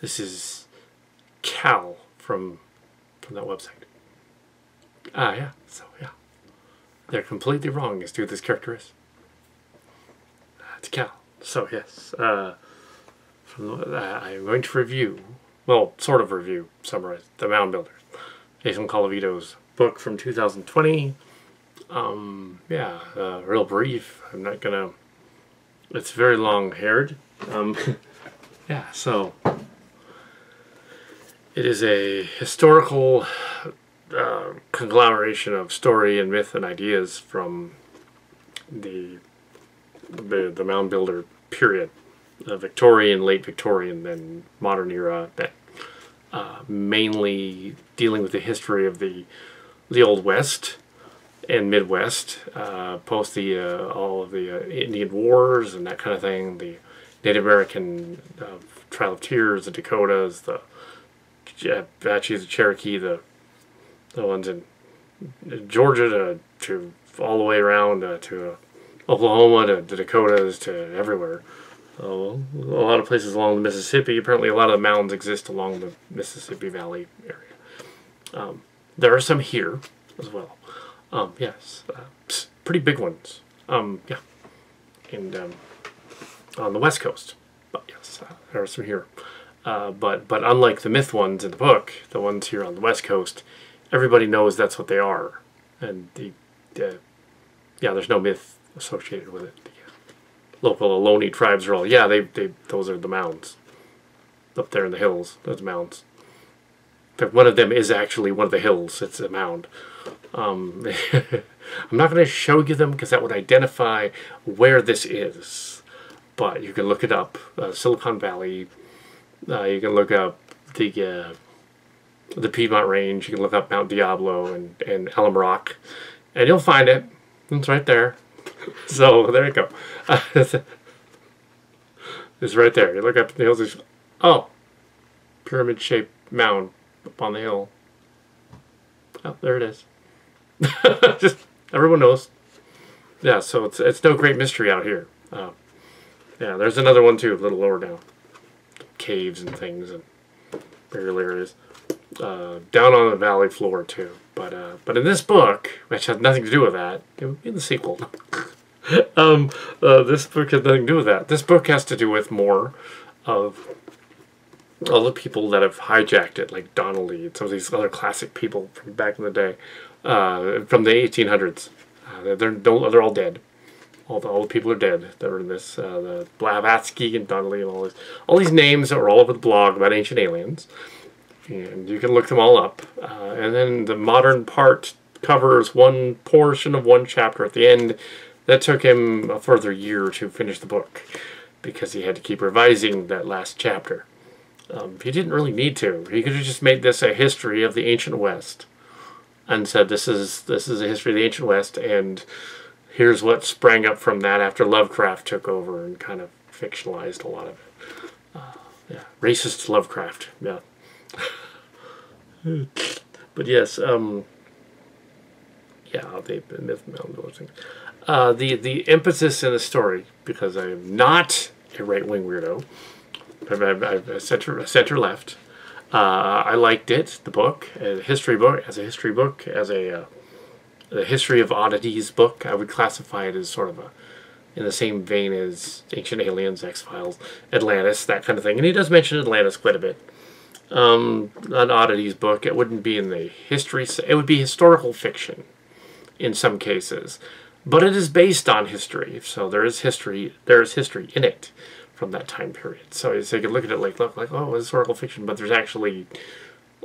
This is Kal from that website. Yeah. So yeah, they're completely wrong as to who this character is. It's Kal. So yes, I'm going to review, well, sort of review, summarize the Mound Builder, Jason Colavito's book from 2020. Yeah, real brief. I'm not gonna. It's very long-haired. Yeah, so it is a historical conglomeration of story and myth and ideas from the Mound Builder period, Victorian, late Victorian, then modern era. That mainly dealing with the history of the Old West and Midwest, post all of the Indian Wars and that kind of thing. The Native American Trail of Tears, the Dakotas, the Apaches, the Cherokee, the ones in Georgia to all the way around to Oklahoma, to the Dakotas, to everywhere. A lot of places along the Mississippi. Apparently a lot of the mounds exist along the Mississippi Valley area. There are some here as well. Yes, pretty big ones. Yeah, and on the West Coast. But yes, there are some here. But unlike the myth ones in the book, the ones here on the West Coast, everybody knows that's what they are, and yeah, there's no myth associated with it. The local Ohlone tribes are all, yeah, those are the mounds up there in the hills. Those mounds. In fact, one of them is actually one of the hills. It's a mound. I'm not going to show you them because that would identify where this is, but you can look it up. Silicon Valley. You can look up the Piedmont Range. You can look up Mount Diablo and Alum Rock, and you'll find it. It's right there. So there you go. It's right there. You look up the hills. Oh, pyramid-shaped mound up on the hill. Oh, there it is. Just everyone knows. Yeah, so it's no great mystery out here. Yeah, there's another one too, a little lower down. Caves and things and burial areas. Down on the valley floor too. But in this book, which has nothing to do with that, in the sequel, this book has nothing to do with that. This book has to do with more of all the people that have hijacked it, like Donnelly and some of these other classic people from back in the day, from the 1800s. They're all dead. All the people are dead that were in this. The Blavatsky and Donnelly and all these names that were all over the blog about ancient aliens. And you can look them all up. And then the modern part covers one portion of one chapter at the end. That took him a further year to finish the book because he had to keep revising that last chapter. He didn't really need to. He could have just made this a history of the ancient West and said this is a history of the ancient West, and here's what sprang up from that after Lovecraft took over and kind of fictionalized a lot of it. Yeah, racist Lovecraft. Yeah. But yes, yeah, the myth mound builder thing. The emphasis in the story, because I am not a right-wing weirdo. I'm center left. I liked it, the book, as a history book, as a history of oddities book. I would classify it as sort of in the same vein as Ancient Aliens, X-Files, Atlantis, that kind of thing. And he does mention Atlantis quite a bit. An oddities book. It wouldn't be in the history. It would be historical fiction in some cases, but it is based on history. So there is history. There is history in it from that time period. So you can look at it like oh, historical fiction, but there's actually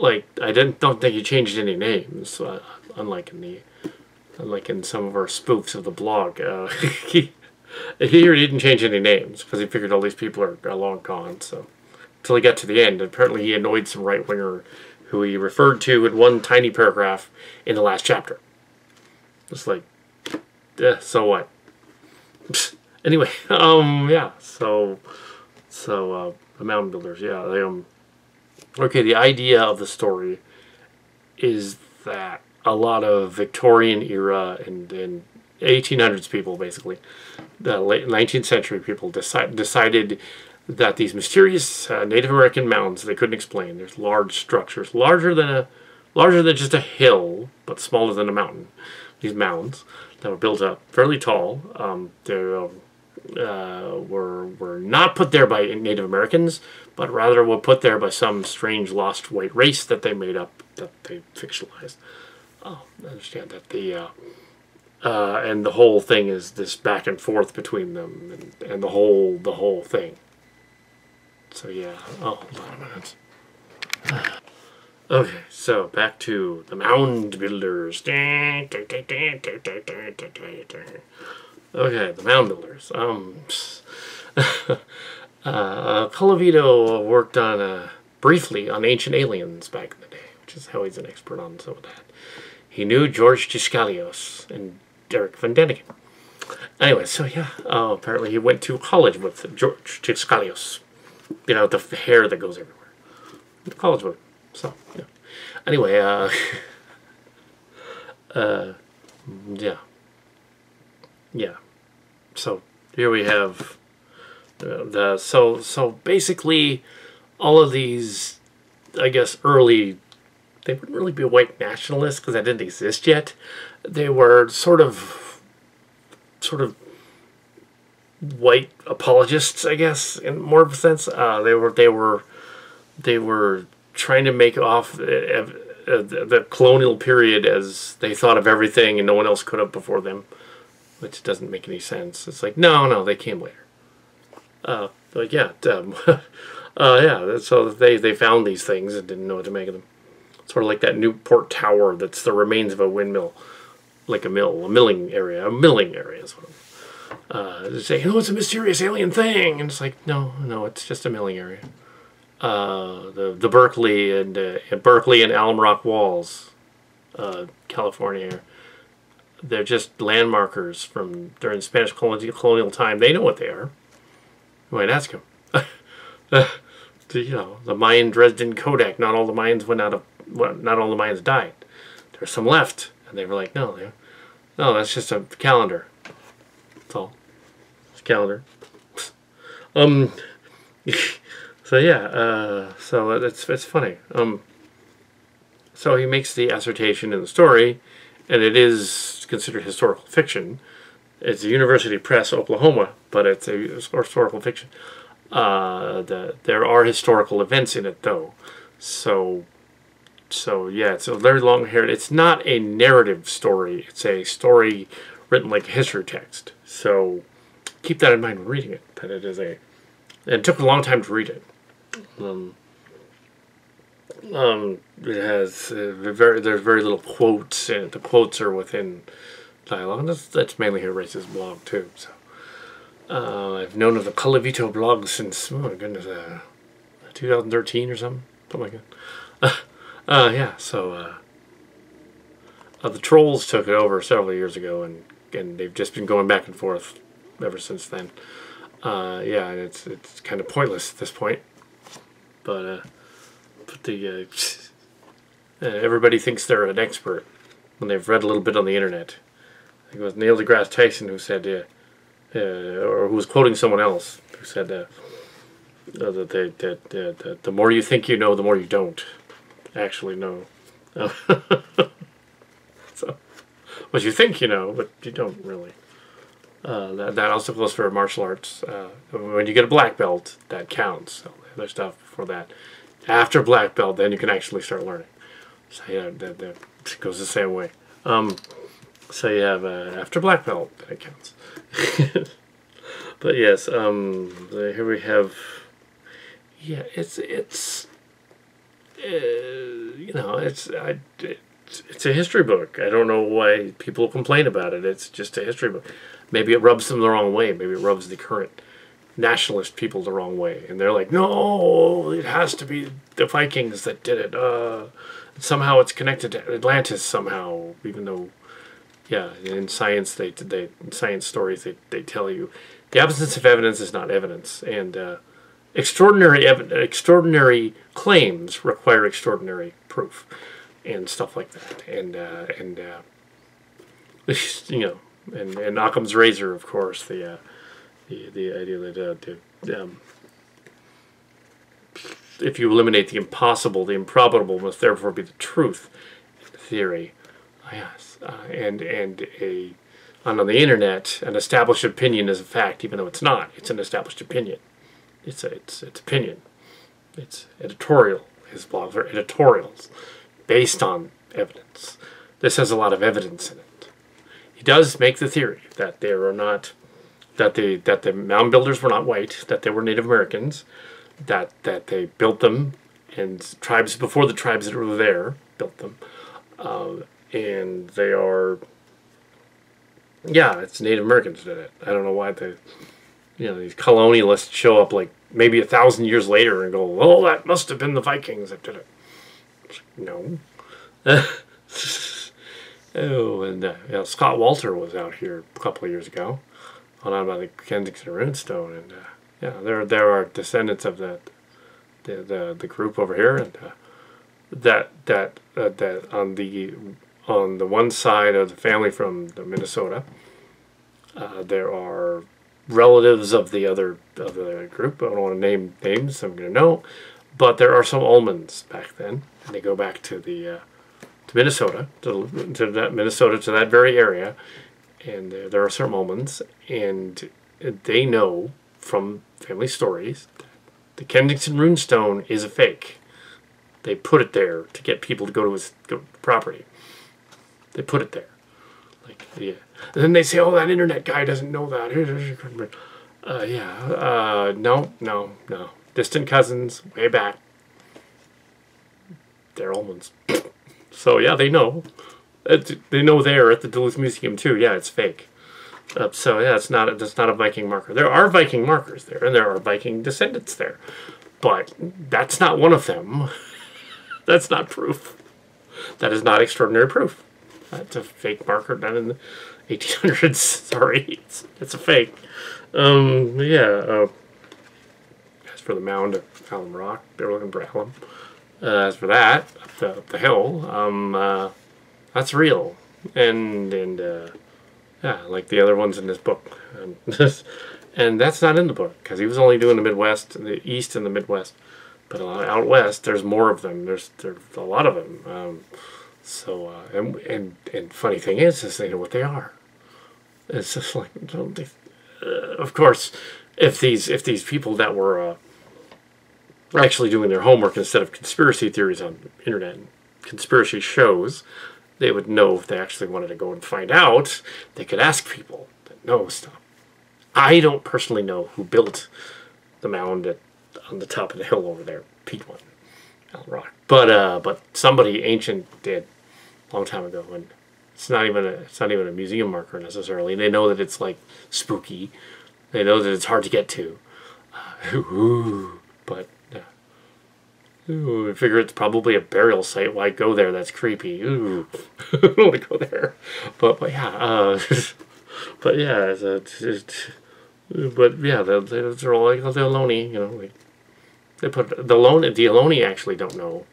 I don't think he changed any names, unlike in some of our spoofs of the blog. He didn't change any names because he figured all these people are long gone. So until he got to the end, apparently he annoyed some right winger who he referred to in one tiny paragraph in the last chapter. It's like, so what? Anyway, yeah, so the Mound Builders, yeah, they okay, the idea of the story is that a lot of Victorian era and 1800s people, basically, the late 19th century people decided that these mysterious Native American mounds they couldn't explain. There's large structures, larger than just a hill, but smaller than a mountain. These mounds that were built up fairly tall. They were not put there by Native Americans, but rather were put there by some strange lost white race that they made up, that they fictionalized. I understand that and the whole thing is this back and forth between them, and the whole thing. So yeah, oh, hold on a minute. Okay, so back to the Mound Builders. Okay, the Mound Builders. Colavito worked on briefly on Ancient Aliens back in the day, which is how he's an expert on some of that. He knew George Tsoukalos and Derek Van Deniken. Anyway, so yeah, apparently he went to college with George Tsoukalos. You know, the hair that goes everywhere. Went to college with him. So, yeah. Anyway, yeah. So here we have so basically all of these, I guess, early, they wouldn't really be white nationalists because that didn't exist yet. They were sort of white apologists, I guess, in more of a sense. They were trying to make off the colonial period as they thought of everything and no one else could have before them, which doesn't make any sense. It's like, no, they came later. But yeah, yeah. So they found these things and didn't know what to make of them. Sort of like that Newport Tower that's the remains of a windmill, like a milling area is what they say, oh, it's a mysterious alien thing, and it's like, no, it's just a milling area. The Berkeley and Alum Rock Walls, California, they're just landmarkers from during Spanish colonial time. They know what they are. You might ask them. You know, the Mayan Dresden Kodak. Not all the Mayans not all the Mayans died. There's some left, and they were like, no, that's just a calendar. That's all. It's a calendar. So yeah, so it's funny. So he makes the assertion in the story, and it is considered historical fiction. It's a University Press, Oklahoma, but it's a historical fiction. There are historical events in it, though. So yeah, it's a very long-haired. It's not a narrative story. It's a story written like a history text. So keep that in mind when reading it. That it is a. It took a long time to read it. It has there's very little quotes in it. The quotes are within dialogue, and that's mainly who writes his blog too. So I've known of the Colavito blog since, oh my goodness, 2013 or something like that. Yeah. So the Trolls took it over several years ago, and they've just been going back and forth ever since then. Yeah, and it's kind of pointless at this point. But everybody thinks they're an expert when they've read a little bit on the internet. I think it was Neil deGrasse Tyson who said, or who was quoting someone else who said that the more you think you know, the more you don't actually know. So, what you think you know, but you don't really. That also goes for martial arts. When you get a black belt, that counts. So there's stuff for that. After black belt, then you can actually start learning. So yeah, that goes the same way. So you have after black belt, that counts. But yes, here we have. Yeah, it's you know, it's a history book. I don't know why people complain about it. It's just a history book. Maybe it rubs them the wrong way. Maybe it rubs the current nationalist people the wrong way. And they're like, no, it has to be the Vikings that did it. Somehow it's connected to Atlantis somehow, even though, yeah, in science, in science stories, they tell you the absence of evidence is not evidence. And extraordinary claims require extraordinary proof and stuff like that. And you know, and Occam's razor, of course, the idea that if you eliminate the impossible, the improbable must therefore be the truth in theory. Yes, and on the internet, an established opinion is a fact, even though it's not. It's an established opinion. It's opinion. It's editorial. His blogs are editorials based on evidence. This has a lot of evidence in it. He does make the theory that there are not, that the mound builders were not white, that they were Native Americans, that they built them, and tribes before the tribes that were there built them, and they are, yeah, it's Native Americans did it. I don't know why these colonialists show up like maybe 1,000 years later and go, well, that must have been the Vikings that did it. No. Oh, and Scott Walter was out here a couple of years ago, on out by the Kensington Runestone, and there are descendants of the group over here, and that on the one side of the family from the Minnesota, there are relatives of the other group. I don't want to name names, I'm going to know, but there are some Ullmans back then, and they go back to the to Minnesota, to that very area, and there are some Ullmans, and they know from family stories that the Kensington Runestone is a fake. They put it there to get people to go to his property. They put it there. Like, yeah. And then they say, oh, that internet guy doesn't know that. No. Distant cousins, way back. They're Ullmans. So, yeah, they know. They know there at the Duluth Museum, too. Yeah, it's fake. So, yeah, that's not a Viking marker. There are Viking markers there, and there are Viking descendants there. But that's not one of them. That's not proof. That is not extraordinary proof. That's a fake marker done in the 1800s. Sorry, it's a fake. As for the mound of Alum Rock, they're looking for alum. As for that, up the hill, that's real. And like the other ones in this book. And that's not in the book, because he was only doing the Midwest, the East and the Midwest. But out West, there's more of them. There's a lot of them. And funny thing is they know what they are. It's just like, don't they? Of course, if these people that were actually doing their homework instead of conspiracy theories on the internet and conspiracy shows, they would know if they actually wanted to go and find out. They could ask people that know stuff. I don't personally know who built the mound on the top of the hill over there, Pete one, Alum Rock. But somebody ancient did a long time ago, and it's not even a museum marker necessarily. They know that it's like spooky. They know that it's hard to get to. I figure it's probably a burial site. Why go there? That's creepy. Ooh, I don't want to go there. But yeah, they're all like the Ohlone, you know. Like, they put the Ohlone actually don't know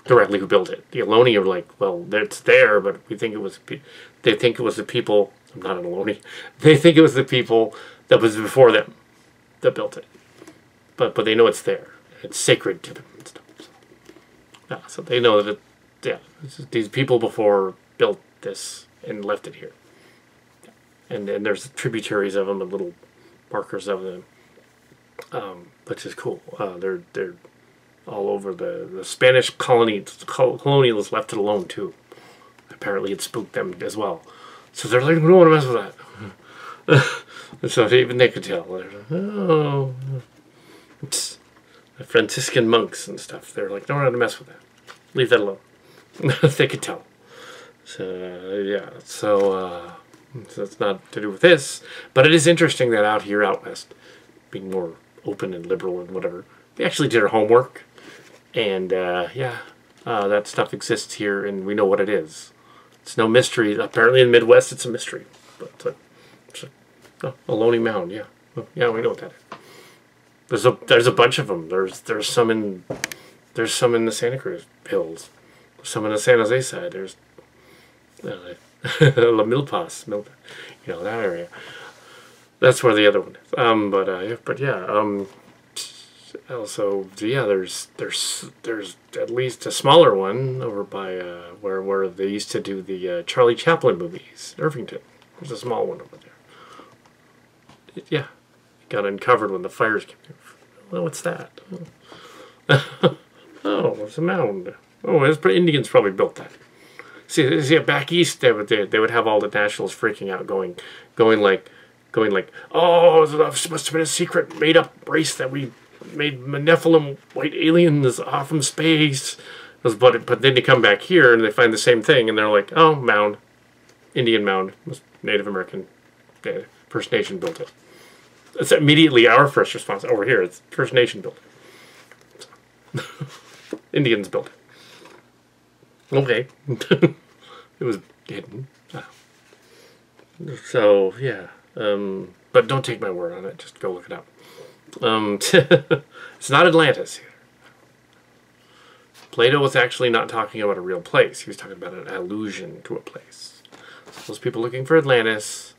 directly who built it. The Ohlone are like, well, it's there, but we think it was. They think it was the people. I'm not an Ohlone. They think it was the people that was before them that built it. But they know it's there. It's sacred to them and stuff. So they know that. These people before built this and left it here. And there's tributaries of them and little markers of them, which is cool. They're all over the Spanish colonialists left it alone too. Apparently it spooked them as well. So they're like, we don't want to mess with that. And so even they could tell. They're like, oh, it's the Franciscan monks and stuff. They're like, don't want to mess with that. Leave that alone. They could tell. So so it's not to do with this, but it is interesting that out here, out west, being more open and liberal and whatever, they actually did our homework, and that stuff exists here, and we know what it is. It's no mystery. Apparently in the Midwest, it's a mystery, but it's a Ohlone Mound. Yeah, we know what that is. There's a bunch of them. There's some in the Santa Cruz Hills, some in the San Jose side. There's La Milpas, that area. That's where the other one is. also, yeah, there's at least a smaller one over by where they used to do the Charlie Chaplin movies, Irvington. There's a small one over there. Yeah, it got uncovered when the fires came through. Well, what's that? Oh, it's a mound. Oh, Indians probably built that. See, back east they would have all the nationals freaking out, going like, oh, this must have been a secret made-up race that we made Nephilim white aliens off from space. But then they come back here and they find the same thing, and they're like, oh, mound, Indian mound, Native American, First Nation built it. It's immediately our first response over here. It's First Nation built it. Indians built it. Okay. It was hidden. So, yeah. But don't take my word on it. Just go look it up. It's not Atlantis here. Plato was actually not talking about a real place. He was talking about an allusion to a place. So those people looking for Atlantis,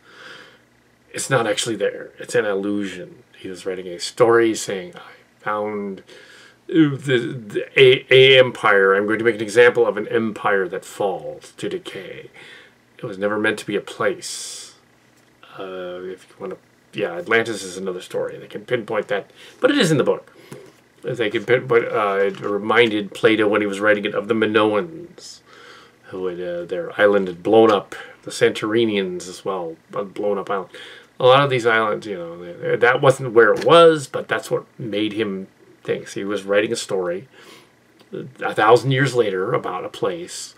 it's not actually there. It's an allusion. He was writing a story saying, I found a empire. I'm going to make an example of an empire that falls to decay. It was never meant to be a place. If you want to, yeah, Atlantis is another story. They can pinpoint that, but it is in the book. They can pinpoint. It reminded Plato when he was writing it of the Minoans, who had their island had blown up. The Santorinians as well, a blown up island. A lot of these islands, you know, that wasn't where it was, but that's what made him think. So he was writing a story 1,000 years later about a place,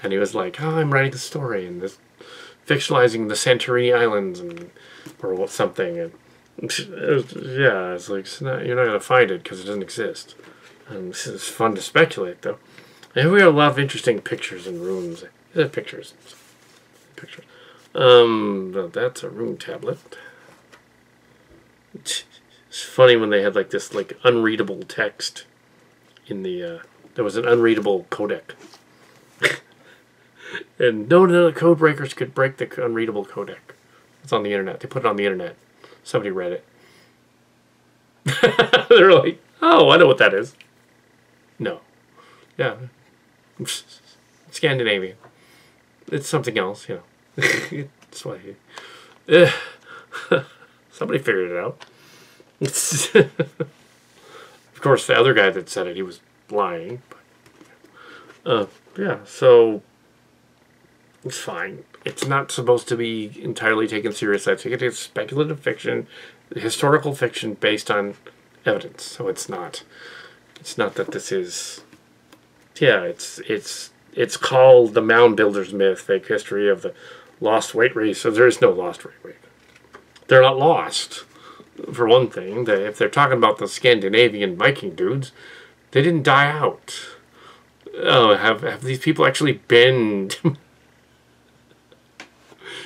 and he was like, "Oh, I'm writing a story and this fictionalizing the Santorini Islands and or something." And yeah, it's like you're not gonna find it because it doesn't exist. And it's fun to speculate though. And we have a lot of interesting pictures and runes. Pictures. That's a rune tablet. It's funny when they had like this like unreadable text in the there was an unreadable codec. And none of the code breakers could break the unreadable codec. It's on the internet. They put it on the internet. Somebody read it. They're like, oh, I know what that is. No. Yeah. Scandinavian. It's something else, you know. It's why somebody figured it out. Of course, the other guy that said it, he was lying. But, yeah, so it's fine. It's not supposed to be entirely taken seriously. I think it is speculative fiction, historical fiction based on evidence. So it's not that this is. Yeah, it's called the Mound Builder's Myth, fake history of the lost white race. So there is no lost white race. They're not lost, for one thing. If they're talking about the Scandinavian Viking dudes, they didn't die out. Oh, have these people actually been?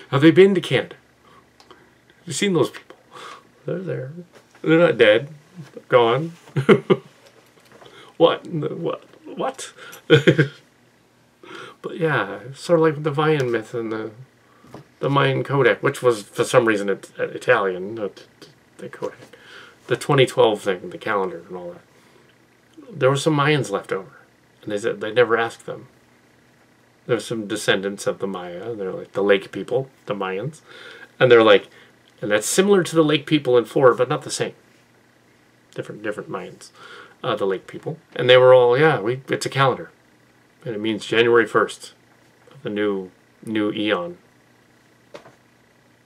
Have they been to Canada? You've seen those people. They're there. They're not dead. They're gone. What? What? But yeah, sort of like the Mayan myth and the Mayan Codex, which was for some reason Italian, the Codex. The 2012 thing, the calendar and all that. There were some Mayans left over. And they said they never asked them. There's some descendants of the Maya. They're like the lake people, the Mayans. And they're like, and that's similar to the lake people in Florida, but not the same. Different Mayans. The lake people. And they were all, yeah, it's a calendar. And it means January 1st of the new eon.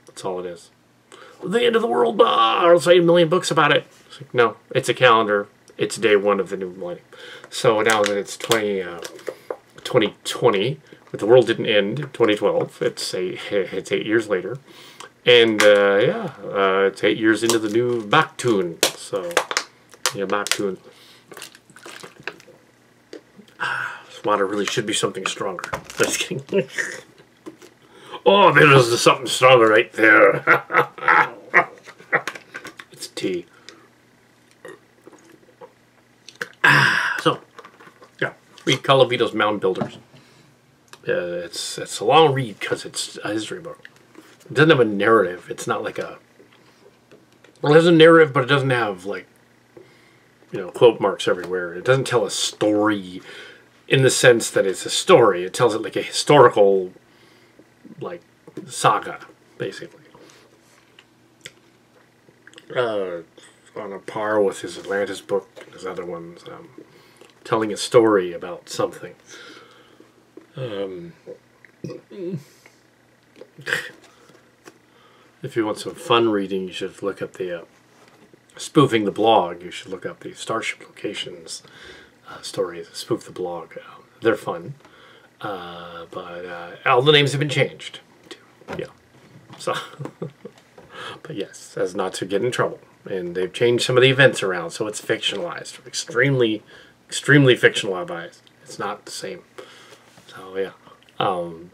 That's all it is. The end of the world, I'll say 1 million books about it. It's like, no, it's a calendar. It's day 1 of the new millennium. So now that it's 2020, but the world didn't end 2012. It's 8 years later. And yeah, it's 8 years into the new Baktun. So, yeah, Baktun. This water really should be something stronger. Just kidding. Oh, there's something stronger right there. It's tea. So, yeah, read Colavito's Mound Builders. It's a long read because it's a history book. It doesn't have a narrative. It's not like a... Well, it has a narrative, but it doesn't have, like... quote marks everywhere. It doesn't tell a story in the sense that it's a story. It tells it like a historical, like, saga, basically. On a par with his Atlantis book and his other ones, telling a story about something. If you want some fun reading, you should look up the Spoofing the Blog. You should look up the Starship Locations stories, Spoof the Blog. They're fun. But all the names have been changed. Yeah. So, but yes, as not to get in trouble. And they've changed some of the events around, so it's fictionalized. Extremely, extremely fictionalized. It's not the same. So yeah.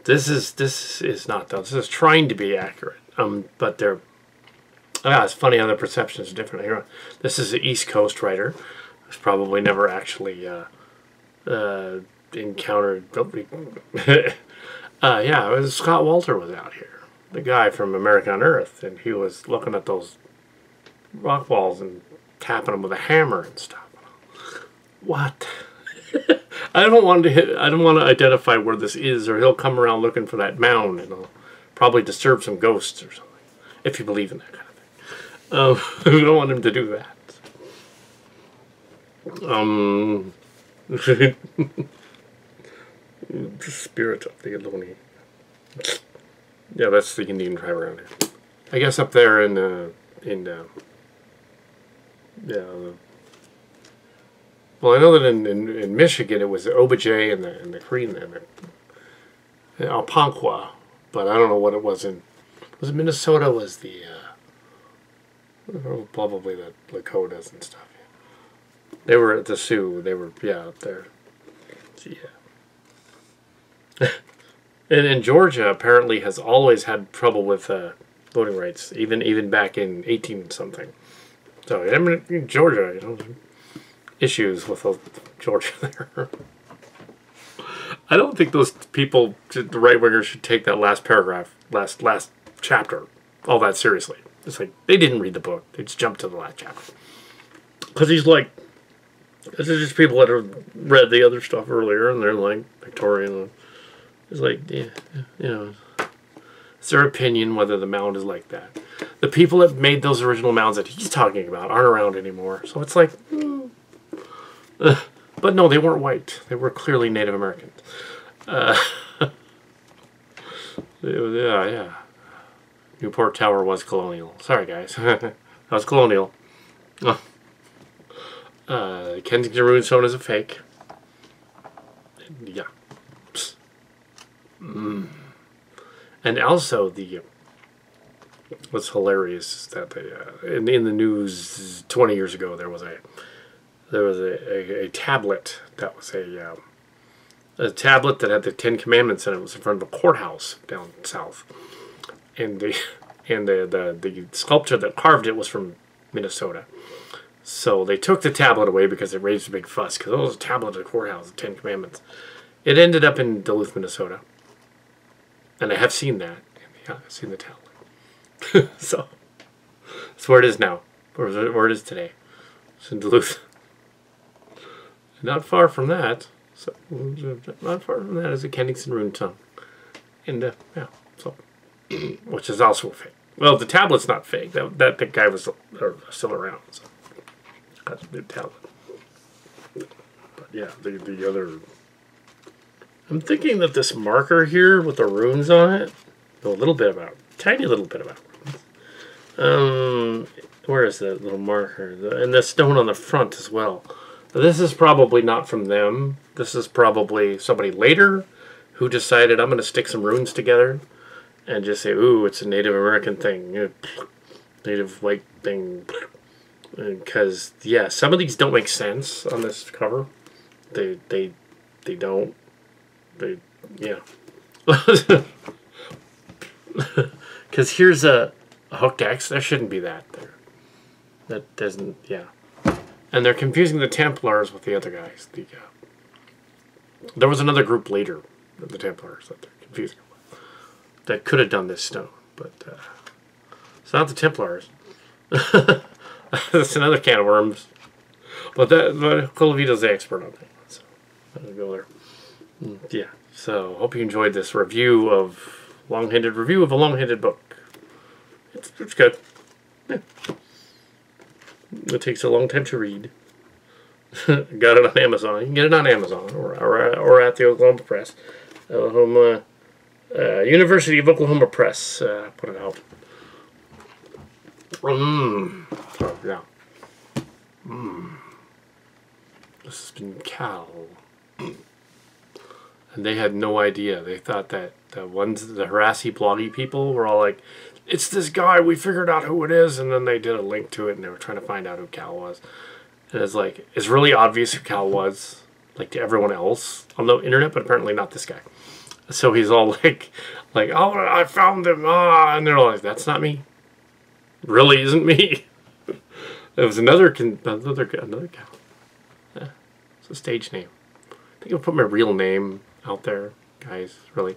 This is not though. This is trying to be accurate. But they're it's funny how the perception is different here. This is an East Coast writer who's probably never actually encountered. Yeah, it was Scott Walter was out here, the guy from American on Earth, and he was looking at those rock walls and tapping them with a hammer and stuff. What? I don't want to identify where this is, or he'll come around looking for that mound and he'll probably disturb some ghosts or something. If you believe in that kind of thing. We don't want him to do that. The spirit of the Eloni. Yeah, that's the Indian tribe around here. I guess up there well, I know that in Michigan it was the Obijay and the Korean and the Algonquin, but I don't know what it was in. Was it Minnesota? Was the probably the Lakotas and stuff. They were at the Sioux. They were up there. Yeah. And Georgia apparently has always had trouble with voting rights, even back in 18 something. So I mean, in Georgia, issues with Georgia there. I don't think those people, the right wingers, should take that last paragraph, last chapter, all that seriously. It's like they didn't read the book; they just jumped to the last chapter. Because he's like, this is just people that have read the other stuff earlier, and they're like Victorian. It's like, yeah, it's their opinion whether the mound is like that. The people that made those original mounds that he's talking about aren't around anymore. So it's like, but no, they weren't white. They were clearly Native Americans. Yeah. Newport Tower was colonial. Sorry, guys. That was colonial. Kensington Ruin Stone is a fake. Yeah. And also what's hilarious is that in the news 20 years ago there was a tablet that was a tablet that had the 10 Commandments in it. It was in front of a courthouse down south, and the sculptor that carved it was from Minnesota. So they took the tablet away because it raised a big fuss because it was a tablet at the courthouse, the 10 Commandments. It ended up in Duluth, Minnesota. And I have seen that. Yeah, I've seen the tablet. So, that's where it is now. Where it is today. It's in Duluth. Not far from that. So, not far from that is a Kensington Rune Stone. And, yeah, so, which is also fake. Well, the tablet's not fake. That guy was still around. So, that's a new tablet. But, yeah, the other... I'm thinking that this marker here with the runes on it, tiny little bit about runes. Where is that little marker? And the stone on the front as well. This is probably not from them. This is probably somebody later who decided I'm going to stick some runes together and just say, ooh, it's a Native American thing. Native white thing. Because, yeah, some of these don't make sense on this cover. They don't. Yeah. Because here's a hooked X. There shouldn't be that there. That doesn't, yeah. And they're confusing the Templars with the other guys. There was another group later, the Templars, that they're confusing with, that could have done this stone. But it's not the Templars. That's another can of worms. but Colavito's the expert on that. So I'll go there. Yeah. So hope you enjoyed this review of review of a long-handed book. It's good. Yeah. It takes a long time to read. Got it on Amazon. You can get it on Amazon or at the Oklahoma Press. University of Oklahoma Press put it out. Oh, yeah. This has been Kal. And they had no idea. They thought that the harassy, bloggy people were all like, it's this guy, we figured out who it is, and then they did a link to it, and they were trying to find out who Kal was. And it's like, it's really obvious who Kal was, like to everyone else on the internet, but apparently not this guy. So he's all like, oh, I found him, and they're all like, that's not me. Really isn't me. It was another Kal. Yeah, it's a stage name. I think I'll put my real name out there, guys, really.